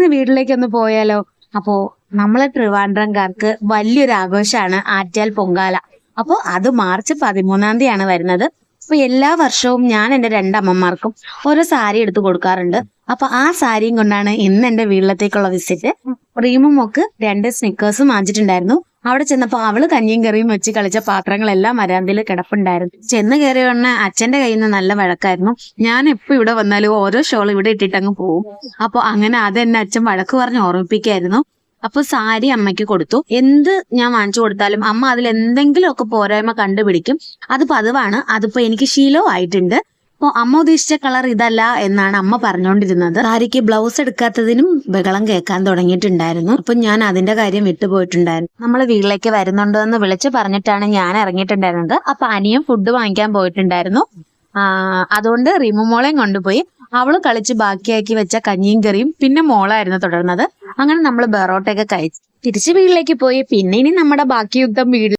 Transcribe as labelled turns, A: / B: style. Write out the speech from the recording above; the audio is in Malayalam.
A: ഇന്ന് വീട്ടിലേക്കൊന്ന് പോയാലോ? അപ്പോ നമ്മളെ ട്രിവാൻഡ്രംകാർക്ക് വലിയൊരു ആഘോഷമാണ് ആറ്റാൽ പൊങ്കാല. അപ്പോ അത് മാർച്ച് 13-ാം തീയതിയാണ് വരുന്നത്. അപ്പൊ എല്ലാ വർഷവും ഞാൻ എന്റെ രണ്ടമ്മമാർക്കും ഓരോ സാരി എടുത്തു കൊടുക്കാറുണ്ട്. അപ്പൊ ആ സാരിയും കൊണ്ടാണ് ഇന്ന് എന്റെ വീട്ടിലത്തേക്കുള്ള വിസിറ്റ്. റീമും മോക്ക് 2 സ്നിക്കേഴ്സും വാങ്ങിച്ചിട്ടുണ്ടായിരുന്നു. അവിടെ ചെന്നപ്പോ അവള് കഞ്ഞിയും കറിയും വെച്ച് കളിച്ച പാത്രങ്ങളെല്ലാം വരാന്തയിൽ കിടപ്പുണ്ടായിരുന്നു. ചെന്ന് കയറിയ ഉടനെ അച്ഛന്റെ കയ്യിൽ നിന്ന് നല്ല വഴക്കായിരുന്നു. ഞാൻ എപ്പോ ഇവിടെ വന്നാലും ഓരോ ഷോൾ ഇവിടെ ഇട്ടിട്ടങ്ങ് പോകും. അപ്പൊ അങ്ങനെ അതെന്നെ അച്ഛൻ വഴക്ക് പറഞ്ഞ് ഓർമ്മിപ്പിക്കായിരുന്നു. അപ്പൊ സാരി അമ്മയ്ക്ക് കൊടുത്തു. എന്ത് ഞാൻ വാങ്ങിച്ചു കൊടുത്താലും അമ്മ അതിൽ എന്തെങ്കിലുമൊക്കെ പോരായ്മ കണ്ടുപിടിക്കും. അത് പതിവാണ്. അതിപ്പോ എനിക്ക് ശീലവും ആയിട്ടുണ്ട്. അപ്പൊ അമ്മ ഉദ്ദേശിച്ച കളർ ഇതല്ല എന്നാണ് അമ്മ പറഞ്ഞുകൊണ്ടിരുന്നത്. സാരിക്ക് ബ്ലൗസ് എടുക്കാത്തതിനും ബഹളം കേൾക്കാൻ തുടങ്ങിയിട്ടുണ്ടായിരുന്നു. അപ്പൊ ഞാൻ അതിന്റെ കാര്യം വിട്ടുപോയിട്ടുണ്ടായിരുന്നു. നമ്മൾ വീട്ടിലേക്ക് വരുന്നുണ്ടോ എന്ന് വിളിച്ചു പറഞ്ഞിട്ടാണ് ഞാൻ ഇറങ്ങിയിട്ടുണ്ടായിരുന്നത്. അപ്പൊ അനിയും ഫുഡ് വാങ്ങിക്കാൻ പോയിട്ടുണ്ടായിരുന്നു. അതുകൊണ്ട് റിമു മോളെയും കൊണ്ടുപോയി. അവള് കളിച്ച് ബാക്കിയാക്കി വെച്ച കഞ്ഞിയും കറിയും പിന്നെ മോളായിരുന്നു തുടർന്നത്. അങ്ങനെ നമ്മൾ ബെറോട്ടയൊക്കെ കഴിച്ചു തിരിച്ച് വീട്ടിലേക്ക് പോയി. പിന്നെ ഇനി നമ്മുടെ ബാക്കി യുദ്ധം വീട്ടിൽ